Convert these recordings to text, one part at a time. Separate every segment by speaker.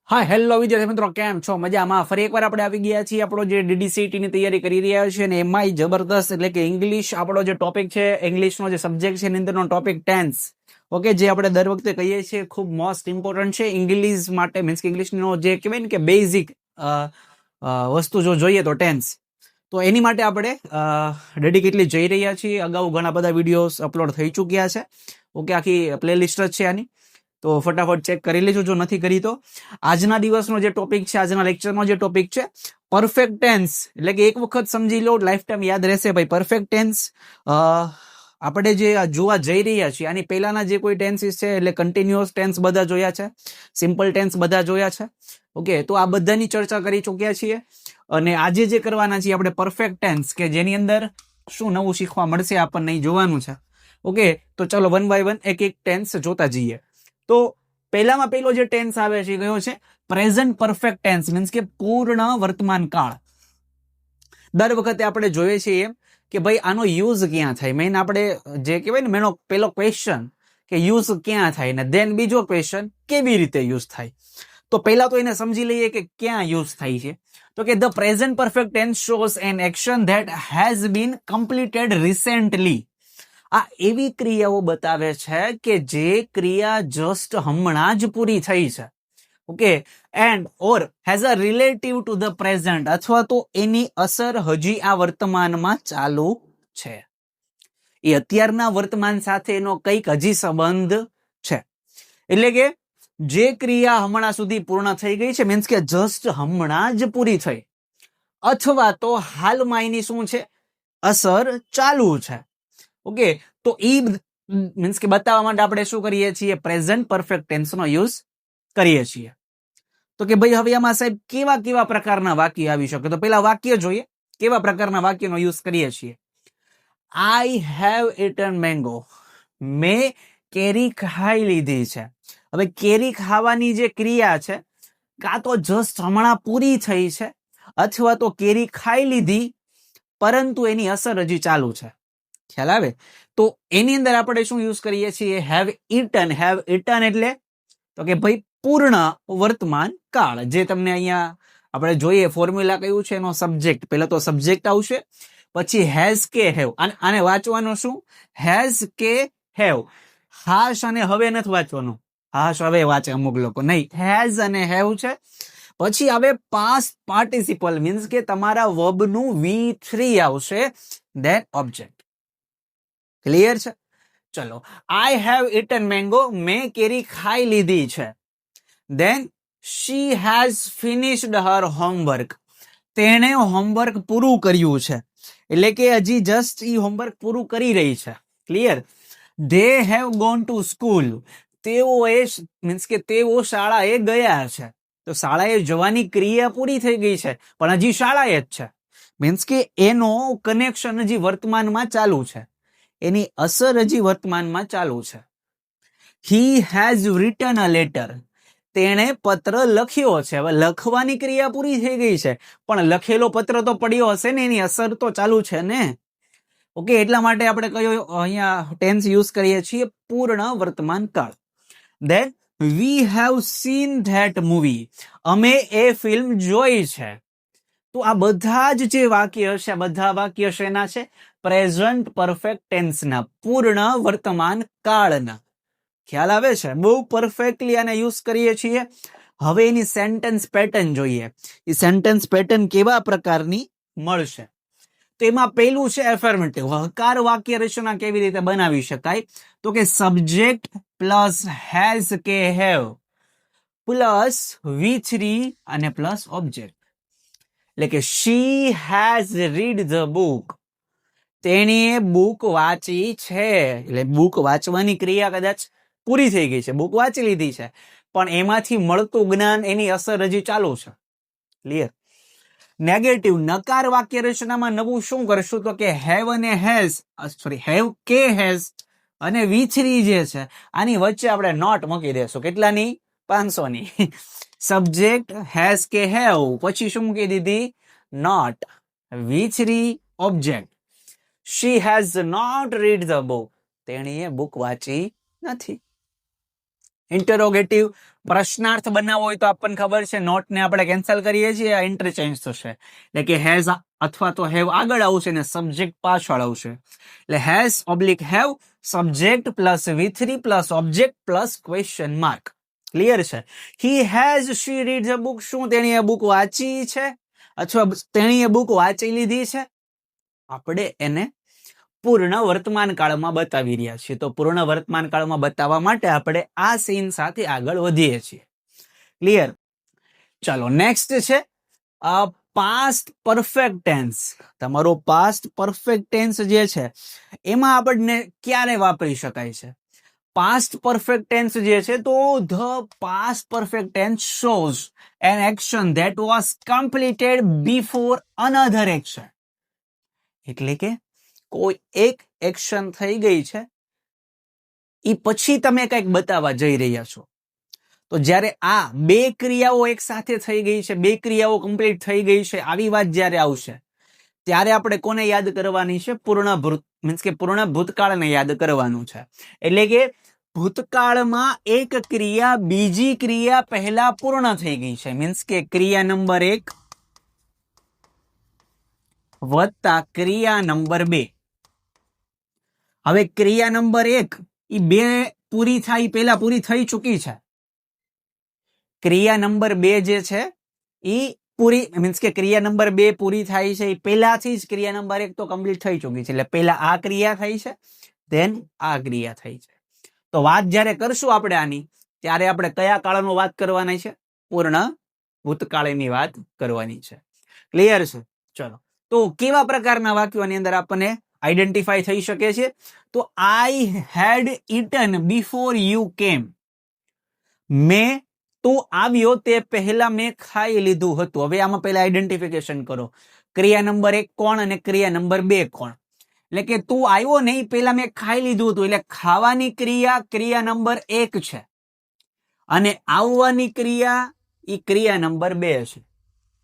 Speaker 1: હા, હેલો વિદ્યાર્થી મિત્રો, કેમ છો? મજામાં? ફરી એકવાર આપણે આવી ગયા છીએ આપણો જે DDCT ની તૈયારી કરી રહ્યા છીએ ને એમાંય જબરદસ્ત એટલે કે ઇંગ્લિશ આપણો જે ટોપિક છે, ઇંગ્લિશનો જે સબ્જેક્ટ છે એની અંદરનો ટોપિક ટેન્સ. ઓકે, જે આપણે દર વખતે કહીએ છીએ ખૂબ મોસ્ટ ઇમ્પોર્ટન્ટ છે ઇંગ્લિશ માટે, મીન્સ કે ઇંગ્લિશનો જે કહેવાય ને કે બેઝિક વસ્તુ જો જોઈએ તો ટેન્સ. તો એની માટે આપણે ડેડિકેટલી જઈ રહ્યા છીએ. અગાઉ ઘણા બધા વિડીયોઝ અપલોડ થઈ ચૂક્યા છે. ઓકે, આખી પ્લેલિસ્ટ જ છે આની, તો ફટાફટ ચેક કરી લેજો જો નથી કરી તો. આજના દિવસનો જે ટોપિક છે, આજના લેક્ચરનો જે ટોપિક છે પરફેક્ટ ટેન્સ, એટલે કે એક વખત સમજી લો લાઈફ ટાઈમ યાદ રહેશે ભાઈ. પરફેક્ટ ટેન્સ આપણે જે જોવા જઈ રહ્યા છીએ, આની પહેલાના જે કોઈ ટેન્સીસ છે એટલે કન્ટિન્યુઅસ ટેન્સ બધા જોયા છે, સિમ્પલ ટેન્સ બધા જોયા છે. ઓકે, તો આ બધાની ચર્ચા કરી ચૂક્યા છીએ અને આજે જે કરવાના છીએ આપણે પરફેક્ટ ટેન્સ, કે જેની અંદર શું નવું શીખવા મળશે આપણને એ જોવાનું છે. ઓકે, તો ચલો વન બાય વન એક એક ટેન્સ જોતા જઈએ. તો પહેલામાં પહેલો જે ટેન્સ આવે છે એ કયો છે? પ્રેઝન્ટ પરફેક્ટ ટેન્સ, મીન્સ કે પૂર્ણ વર્તમાન કાળ. દર વખતે આપણે જોઈએ છીએ એમ કે ભાઈ આનો યુઝ ક્યાં થાય. મેઇન આપણે જે કહેવાય ને મેનો પેલો ક્વેશ્ચન કે યુઝ ક્યાં થાય, ને દેન બીજો ક્વેશ્ચન કેવી રીતે યુઝ થાય. તો પહેલા તો એને સમજી લઈએ કે ક્યાં યુઝ થાય છે. તો કે the present perfect tense shows an action that has been completed recently. આ એવી ક્રિયાઓ બતાવે છે કે જે ક્રિયા જસ્ટ હમણાં જ પૂરી થઈ છે. Okay, and or has a relative to the present, અથવા તો એની અસર હજી આ વર્તમાનમાં ચાલુ છે. એ અત્યારના વર્તમાન સાથે એનો કંઈક હજી સંબંધ છે. એટલે કે જે ક્રિયા હમણાં સુધી પૂર્ણ થઈ ગઈ છે, મીન્સ કે જસ્ટ હમણાં જ પૂરી થઈ, અથવા તો હાલમાં એની શું છે? અસર ચાલુ છે. ઓકે, તો ઈ મીન્સ કે બતાવવા માટે આપણે શું કરીએ છીએ? પ્રેઝન્ટ પરફેક્ટ ટેન્સનો યુઝ કરીએ છીએ. તો કે ભાઈ હવે આમાં સાહેબ કેવા કેવા પ્રકારના વાક્ય આવી શકે? તો પેલા વાક્ય જોઈએ, કેવા પ્રકારના વાક્યનો યુઝ કરીએ છીએ. આઈ હેવ ઇટન મેંગો, મેં કેરી ખાઈ લીધી છે. હવે કેરી ખાવાની જે ક્રિયા છે, કાં તો જસ્ટ હમણાં પૂરી થઈ છે, અથવા તો કેરી ખાઈ લીધી પરંતુ એની અસર હજી ચાલુ છે. ખ્યાલ આવે? તો એની અંદર આપણે શું યુઝ કરીએ છીએ? Have eaten. હેવ ઇટન એટલે તો કે ભાઈ પૂર્ણ વર્તમાન કાળ. જે તમને અહીંયા આપણે જોઈએ ફોર્મ્યુલા કયું છે એનો સબ્જેક્ટ. પહેલા તો સબ્જેક્ટ આવશે, પછી હેઝ કે હેવ. આને વાંચવાનું શું? હેઝ કે હેવ. હાશ અને હવે નથી વાંચવાનું. હાશ હવે વાંચે અમુક લોકો, નહીં. હેઝ અને હેવ છે. પછી આવે પાસ્ટ પાર્ટિસિપલ, મીન્સ કે તમારા વર્બનું V3 આવશે, ધેન ઓબ્જેક્ટ. ક્લિયર છે? ચલો, આઈ હેવ ઇટન મેંગો, મેં કેરી ખાઈ લીધી છે. Then she has finished her homework, તેણે હોમવર્ક પૂરું કર્યું છે. એટલે કે હજી જસ્ટ ઈ હોમવર્ક પૂરું કરી રહી છે. Clear? They have gone to school, તેઓએ મીન્સ કે તેઓ શાળાએ ગયા છે. તો શાળાએ જવાની ક્રિયા પૂરી થઈ ગઈ છે, પણ હજી શાળાએ જ છે. મીન્સ કે એનો કનેક્શન હજી વર્તમાનમાં ચાલુ છે, એની અસર હજી વર્તમાનમાં ચાલુ છે. He has return a letter, તેણે પત્ર લખ્યો છે. હવે લખવાની ક્રિયા પૂરી થઈ ગઈ છે, પણ લખેલો પત્ર તો પડ્યો હશે ને, એની અસર તો ચાલુ છે ને. ઓકે, એટલા માટે આપણે કયો અહીંયા ટેન્સ યુઝ કરીએ છીએ? પૂર્ણ વર્તમાન કાળ. Then we have seen that movie, અમે એ ફિલ્મ જોઈ છે. તો આ બધા જ જે વાક્ય છે, બધા વાક્ય શેના છે? પ્રેઝન્ટ પરફેક્ટ ટેન્સના, પૂર્ણ વર્તમાન કાળના. ખ્યાલ આવે છે? બહુ પરફેક્ટલી આને યુઝ કરીએ છીએ. હવે એની સેન્ટેન્સ પેટર્ન જોઈએ. એ સેન્ટેન્સ પેટર્ન કેવા પ્રકારની મળશે? તો એમાં પહેલું છે એફર્મેટિવ. હકાર વાક્ય રચના કેવી રીતે બનાવી શકાય? તો કે સબ્જેક્ટ પ્લસ હેઝ કે હેવ પ્લસ V3 અને પ્લસ ઓબ્જેક્ટ. એટલે કે she has read the book, તેણીએ બુક વાંચી છે. એટલે બુક વાંચવાની ક્રિયા કદાચ પૂરી થઈ ગઈ છે, બુક વાંચી લીધી છે, પણ એમાંથી મળતું જ્ઞાન, એની અસર હજી ચાલુ છે. ક્લિયર? નેગેટિવ નકાર વાક્ય રચનામાં નવું શું કરશું? તો કે હેવ અને હેઝ, સોરી હેવ કે હેઝ અને V3 જે છે આની વચ્ચે આપણે નોટ મૂકી દેશું. કેટલાની? 500 ની. સબ્જેક્ટ હેઝ કે હેવ, પછી શું મૂકી દીધી? Not. V3 object. She has not read the book, તેણીએ બુક વાંચી નથી. ઇન્ટરોગેટિવ પ્રશ્નાર્થ બનાવવો હોય તો આપણને ખબર છે નોટ ને આપણે કેન્સલ કરીએ છીએ, આ ઇન્ટરચેન્જ થશે. એટલે કે હેઝ અથવા તો હેવ આગળ આવશે ને સબ્જેક્ટ પાછળ આવશે. એટલે has oblique have, subject plus V3 plus object plus question mark. Clear છે? He has she reads a book, શું તેણીએ બુક વાંચી છે અથવા તેણીએ બુક વાંચી લીધી છે. આપણે એને પૂર્ણ વર્તમાન કાળમાં બતાવી રહ્યા છીએ. તો પૂર્ણ વર્તમાન કાળમાં બતાવવા માટે આપણે આ સીન સાથે આગળ વધીએ છીએ. ક્લિયર? ચાલો નેક્સ્ટ છે પાસ્ટ પરફેક્ટ ટેન્સ. તમારો પાસ્ટ પરફેક્ટ ટેન્સ જે છે એમાં આપણને ક્યારે વાપરી શકાય છે? પાસ્ટ પરફેક્ટ ટેન્સ જે છે તો the past perfect tense shows an action that was completed before another action. એટલે કે કોઈ એક એક્શન થઈ ગઈ છે એ પછી તમે કંઈક બતાવવા જઈ રહ્યા છો. તો જ્યારે આ બે ક્રિયાઓ એક સાથે થઈ ગઈ છે, બે ક્રિયાઓ કમ્પ્લીટ થઈ ગઈ છે, આવી વાત જ્યારે આવશે ત્યારે આપણે કોને યાદ કરવાની છે? પૂર્ણ ભૂતકાળને યાદ કરવાનું છે. એટલે કે ભૂતકાળમાં એક ક્રિયા બીજી ક્રિયા પહેલા પૂર્ણ થઈ ગઈ છે. મીન્સ કે ક્રિયા નંબર 1 વત્તા ક્રિયા નંબર 2. હવે ક્રિયા નંબર 1 એ બે પૂરી થાય પહેલા પૂરી થઈ ચૂકી છે. ક્રિયા નંબર 2 જે છે એ પૂરી મીન્સ કે ક્રિયા નંબર 2 પૂરી થાય છે એ પહેલાથી જ ક્રિયા નંબર 1 તો કમ્પ્લીટ થઈ ચૂકી છે. એટલે પહેલા આ ક્રિયા થઈ છે, ધેન આ ક્રિયા થઈ છે. તો વાત જ્યારે કરશું આપણે આની ત્યારે આપણે કયા કાળનો વાત કરવાની છે? પૂર્ણ ભૂતકાળની વાત કરવાની છે. ક્લિયર છે? ચલો, તો કેવા પ્રકારના વાક્યોની અંદર આપણને આઈડેન્ટિફાઈ થઈ શકે છે? તો આઈ હેડ ઇટન બિફોર યુ કેમ. મેં તું આવ્યો તે પહેલા મેં ખાઈ લીધું હતું. હવે આમાં પહેલા આઈડેન્ટિફિકેશન કરો. ક્રિયા નંબર 1 કોણ અને ક્રિયા નંબર 2 કોણ? એટલે કે તું આવ્યો નહીં પહેલા મેં ખાઈ લીધું હતું. એટલે ખાવાની ક્રિયા ક્રિયા નંબર 1 છે અને આવવાની ક્રિયા એ ક્રિયા નંબર 2 છે.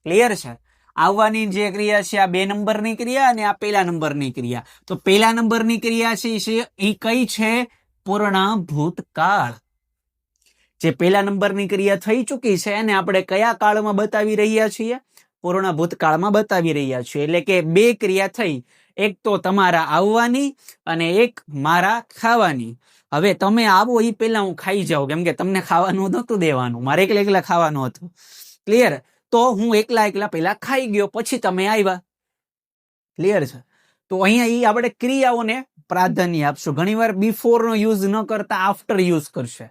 Speaker 1: ક્લિયર છે? આવવાની જે ક્રિયા છે આ 2 નંબરની ક્રિયા અને આ પહેલા નંબરની ક્રિયા. તો પહેલા નંબરની ક્રિયા છે એ કઈ છે? પૂર્ણ ભૂતકાળ. જે પહેલા નંબરની ક્રિયા થઈ ચૂકી છે એને આપણે કયા કાળમાં બતાવી રહ્યા છીએ? પૂર્ણ ભૂતકાળમાં બતાવી રહ્યા છીએ. એટલે કે બે ક્રિયા થઈ, એક તો તમારા આવવાની અને એક મારા ખાવાની. હવે તમે આવો એ પહેલા હું ખાઈ જાઉં, કેમ કે તમને ખાવાનું નહોતું દેવાનું, મારે એકલા ખાવાનું હતું. ક્લિયર? તો હું એકલા પહેલા ખાઈ ગયો, પછી તમે આવ્યા. ક્લિયર છે? તો અહીંયા એ આપણે ક્રિયાઓને પ્રાધાન્ય આપશું. ઘણીવાર બિફોર નો યુઝ ન કરતા આફ્ટર યુઝ કરશે.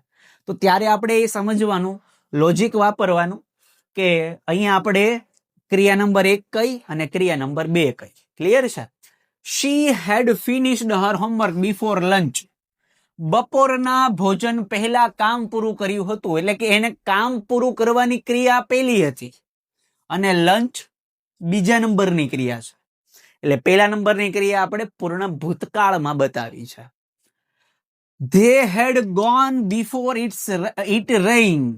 Speaker 1: તો ત્યારે આપણે એ સમજવાનું, લોજિક વાપરવાનું કે અહીંયા આપણે ક્રિયા નંબર 1 કઈ અને ક્રિયા નંબર 2 કઈ. ક્લિયર છે? She had finished her homework before lunch. બપોરના ભોજન પહેલા કામ પૂરું કર્યું હતું. એટલે કે એને કામ પૂરું કરવાની ક્રિયા પહેલી હતી અને લંચ બીજા નંબરની ક્રિયા છે. એટલે પહેલા નંબરની ક્રિયા આપણે પૂર્ણ ભૂતકાળમાં બતાવી છે. They had gone before it rained.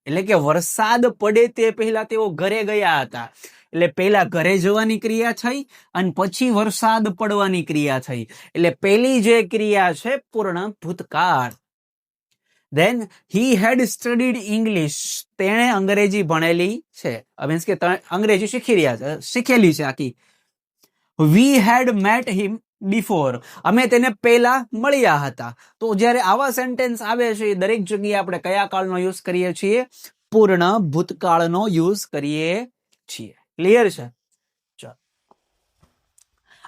Speaker 1: એટલે કે વરસાદ પડે તે પહેલા તેઓ ઘરે ગયા હતા. એટલે પહેલા ઘરે જવાની ક્રિયા થઈ અને પછી વરસાદ પડવાની ક્રિયા થઈ. એટલે પહેલી જે ક્રિયા છે પૂર્ણ ભૂતકાળ. Then he had studied English. તેણે અંગ્રેજી ભણેલી છે. મીન્સ કે અંગ્રેજી શીખેલી છે આખી. We had met him before. અમે તેને પહેલા મળ્યા હતા. તો જ્યારે આવા સેન્ટેન્સ આવે છે દરેક જગ્યાએ આપણે કયા કાળનો યુઝ કરીએ છીએ? પૂર્ણ ભૂતકાળનો યુઝ કરીએ છીએ. ક્લિયર છે? ચાલો,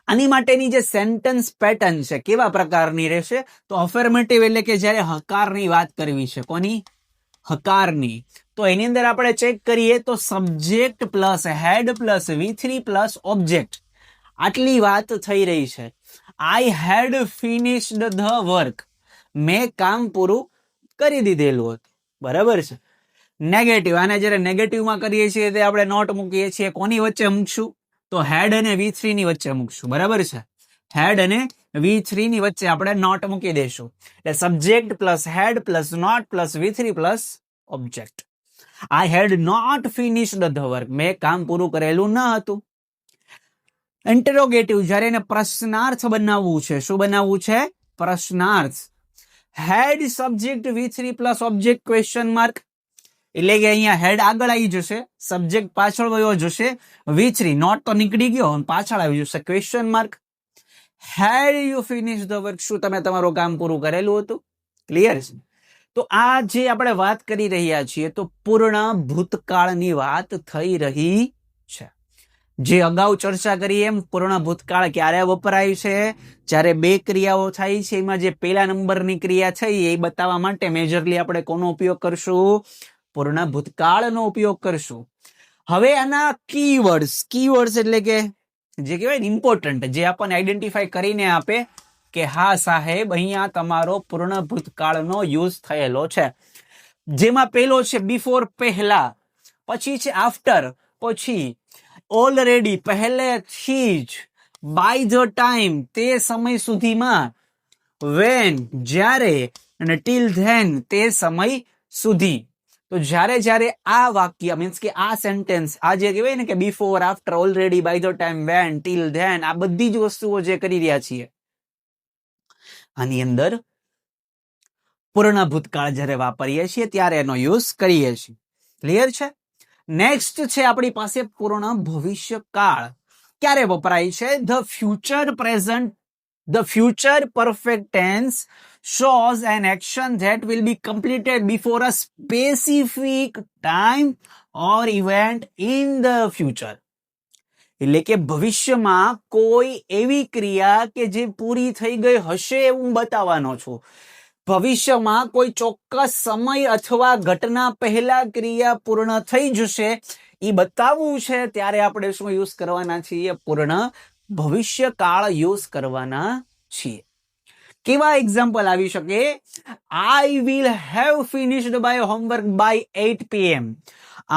Speaker 1: આની માટેની જે સેન્ટેન્સ પેટર્ન છે કેવા પ્રકારની રહેશે? તો અફર્મેટિવ એટલે કે જ્યારે હકારની વાત કરવી છે. કોની? હકારની. તો એની અંદર આપણે ચેક કરીએ તો subject plus had plus V3 plus object, આટલી વાત થઈ રહી છે. આઈ હેડ ફિનિશ્ડ ધ વર્ક. મેં કામ પૂરું કરી દીધેલું હતું. બરાબર છે? નેગેટિવ, આને જ્યારે નેગેટિવમાં કરીએ છીએ તે આપણે નોટ મૂકીએ છીએ. કોની વચ્ચે મૂકશું? તો હેડ અને V3 ની વચ્ચે મૂકશું. બરાબર છે? હેડ અને V3 ની વચ્ચે આપણે નોટ મૂકી દઈશું. એટલે subject plus had plus not plus V3 plus object. I had not finished the work. મેં કામ પૂરું કરેલું ન હતું. ઇન્ટરોગેટિવ, જ્યારે એને પ્રશ્નાર્થ બનાવવું છે. શું બનાવવું છે? પ્રશ્નાર્થ. Had subject V3 plus object question mark. એટલે કે અહીંયા હેડ આગળ આવી જશે, સબ્જેક્ટ પાછળ વયો જશે, V3 નોટ તો નીકળી ગયો પાછળ આવી જશે question mark. Had you finish the work, શું તમે તમારું કામ પૂરું કરેલું હતું? ક્લિયર છે? તો આ જે આપણે વાત કરી રહ્યા છીએ તો પૂર્ણ ભૂતકાળની વાત થઈ રહી છે. જે અગાઉ ચર્ચા કરી એમ પૂર્ણ ભૂતકાળ ક્યારે વપરાય છે? જ્યારે બે ક્રિયાઓ થાય છે એમાં જે પહેલા નંબરની ક્રિયા છે એ બતાવવા માટે મેજરલી આપણે કોનો ઉપયોગ કરશું? પૂર્ણ ભૂતકાળનો ઉપયોગ કરશું. હવે આના કીવર્ડ્સ એટલે કે જે કહેવાય ને ઇમ્પોર્ટન્ટ, જે આપણને આઈડેન્ટિફાઈ કરીને આપે કે હા સાહેબ અહીંયા તમારો પૂર્ણ ભૂતકાળનો યુઝ થયેલો છે. જેમાં પહેલો છે બિફોર પહેલા, પછી છે આફ્ટર, પછી ઓલરેડી પહેલેથી જ, બાય ધ ટાઈમ તે સમય સુધીમાં, વેન જ્યારે, અને ટીલ ધેન તે સમય સુધી. તો જ્યારે આ વાક્ય મીન્સ કે આ સેન્ટેન્સ, આ જે કહેવાય ને કે before, after, already, by the time, when, till then, આ બધી જ વસ્તુઓ જે કરી રહ્યા છીએ આની અંદર પૂર્ણ ભૂતકાળ જ્યારે વાપરીએ છીએ ત્યારે એનો યુઝ કરીએ છીએ. ક્લિયર છે? નેક્સ્ટ છે આપણી પાસે પૂર્ણ ભવિષ્યકાળ. ક્યારે વપરાય છે? The future perfect tense shows an action that will be completed before a specific time or event in the future. એટલે કે ભવિષ્યમાં કોઈ એવી ક્રિયા કે જે પૂરી થઈ ગઈ હશે એવું બતાવવાનો છું. ભવિષ્યમાં કોઈ ચોક્કસ સમય અથવા ઘટના પહેલા ક્રિયા પૂર્ણ થઈ જશે એ બતાવવું છે ત્યારે આપણે શું યુઝ કરવાના છીએ? પૂર્ણ ભવિષ્યકાળ યુઝ કરવાના છીએ. કેવા એક્ઝામ્પલ આવી શકે? I will have finished my homework by 8 PM.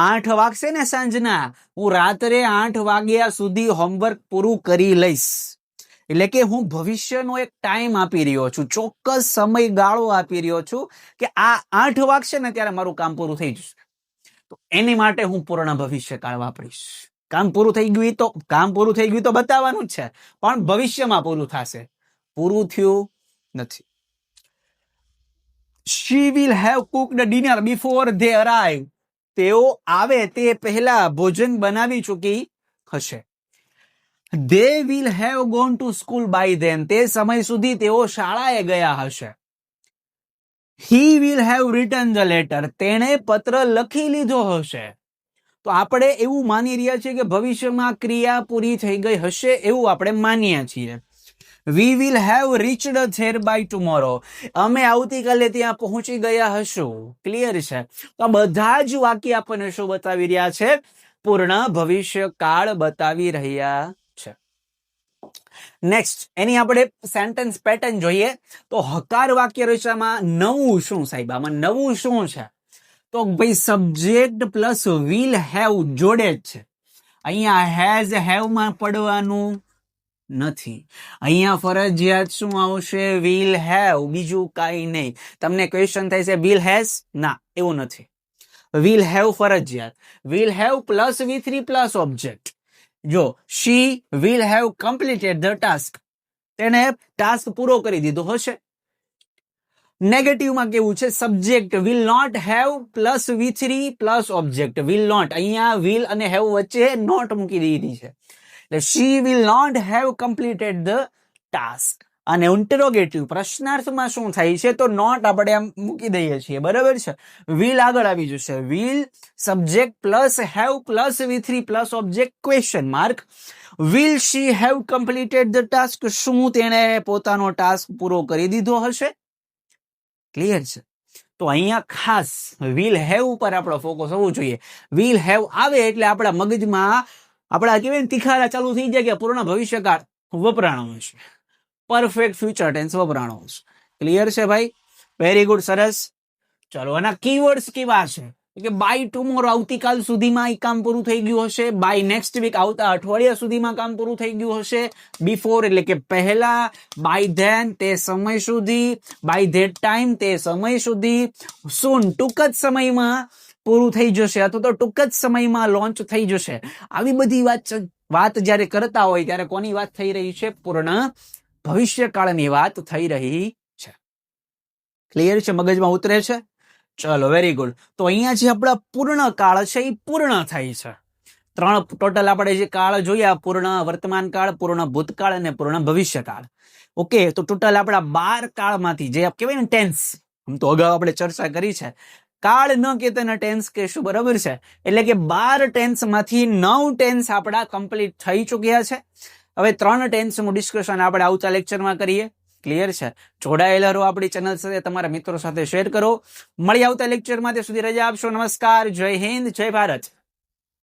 Speaker 1: 8 વાગશે ને સાંજના, હું રાત્રે 8 વાગ્યા સુધી હોમવર્ક પૂરું કરી લઈશ. એટલે કે હું ભવિષ્યનો એક ટાઈમ આપી રહ્યો છું, ચોક્કસ સમયગાળો આપી રહ્યો છું કે આ 8 વાગશે ને ત્યારે મારું કામ પૂરું થઈ જશે. તો એની માટે હું પૂર્ણ ભવિષ્યકાળ વાપરીશ. કામ પૂરું થઈ ગયું તો બતાવવાનું જ છે, પણ ભવિષ્યમાં પૂરું થશે, પૂરું થયું નથી. She will have cooked dinner before they arrive. તેઓ આવે તે પહેલા ભોજન બનાવી ચૂકી હશે. They will have gone to school by then. તે સમય સુધી તેઓ શાળાએ ગયા હશે. He will have written the letter. તેણે પત્ર લખી લીધો હશે. તો આપણે એવું માની રહ્યા છીએ કે ભવિષ્યમાં ક્રિયા પૂરી થઈ ગઈ હશે એવું આપણે માનીએ છીએ. We will have reached there by tomorrow. અમે આવતીકાલે ત્યાં પહોંચી ગયા હશું. ક્લિયર છે? તો બધા જ વાક્ય આપણને શું બતાવી રહ્યા છે? પૂર્ણ ભવિષ્યકાળ બતાવી રહ્યા છે. નેક્સ્ટ એની આપણે સેન્ટેન્સ પેટર્ન જોઈએ તો હકાર વાક્ય રચનામાં નવું શું સાહેબ? આમાં નવું શું છે? તો ભાઈ સબ્જેક્ટ પ્લસ will have જોડે જ છે. અહીંયા હેઝ હેવ માં પડવાનું નથી. અહીંયા ફરજિયાત શું આવશે? will have, બીજું કાંઈ નહીં. તમને ક્વેશ્ચન થાય છે will has? ના, એવું નથી. will have ફરજિયાત. will have plus V3 plus object. જો she will have completed the task, તેને ટાસ્ક પૂરો કરી દીધો હશે. નેગેટિવમાં કેવું છે? Subject will not have plus V3 plus object. will not, અહીંયા will અને have વચ્ચે નોટ મૂકી દીધી છે. એટલે she will not have completed the task. અને ઇન્ટરોગેટિવ પ્રશ્નાર્થમાં શું થાય છે? તો નોટ આપણે આમ મૂકી દઈએ છીએ, બરાબર છે? will આગળ આવી જશે. will subject plus have plus V3 plus object question mark. will she have completed the task? શું તેણે પોતાનો ટાસ્ક પૂરો કરી દીધો હશે? ક્લિયર છે? તો અહીંયા ખાસ will have ઉપર આપણો ફોકસ હોવું જોઈએ. will have આવે એટલે આપણા મગજમાં આપણા કહેવાય ને તિખારા ચાલુ થઈ જાય કે પૂર્ણ ભવિષ્યકાળ વપરાણો છે, પરફેક્ટ ફ્યુચર ટેન્સ વપરાણો છે. ક્લિયર છે ભાઈ? વેરી ગુડ, સરસ. ચલો આના કીવર્ડ્સ કેવા છે કે બાય ટુમોરો આવતીકાલ સુધીમાં એ કામ પૂરું થઈ ગયું હશે. બાય નેક્સ્ટ વીક આવતા અઠવાડિયા સુધીમાં કામ પૂરું થઈ ગયું હશે. બિફોર એટલે કે પહેલા. બાય ધેન તે સમય સુધી. બાય ધેટ ટાઈમ તે સમય સુધી. સૂન ટૂંક જ સમયમાં પૂરું થઈ જશે અથવા તો ટૂંક જ સમયમાં લોન્ચ થઈ જશે. આવી બધી વાત જ્યારે કરતા હોય ત્યારે કોની વાત થઈ રહી છે? પૂર્ણ ભવિષ્યકાળની વાત થઈ રહી છે. ક્લિયર છે? મગજમાં ઉતરે છે? ચલો વેરી ગુડ. તો અહીંયા જે આપણા પૂર્ણ કાળ છે એ પૂર્ણ થાય છે. 3 ટોટલ આપણે જે કાળ જોયા, પૂર્ણ વર્તમાન કાળ, પૂર્ણ ભૂતકાળ અને પૂર્ણ ભવિષ્યકાળ. ઓકે, તો ટોટલ આપણા 12 કાળમાંથી જે કહેવાય ને ટેન્સ, આમ તો અગાઉ આપણે ચર્ચા કરી છે, કાળ ન કહેતા ટેન્સ કહેશું, બરાબર છે? એટલે કે 12 ટેન્સ માંથી 9 ટેન્સ આપણા કમ્પ્લીટ થઈ ચુક્યા છે. હવે 3 ટેન્સનું ડિસ્કશન આપણે આવતા લેક્ચરમાં કરીએ. ક્લિયર છે? જોડાયેલા રહો આપણી ચેનલ સાથે, તમારા મિત્રો સાથે શેર કરો. મળી આવતા લેક્ચરમાં, ત્યાં સુધી રજા આપશો. નમસ્કાર, જય હિન્દ, જય ભારત.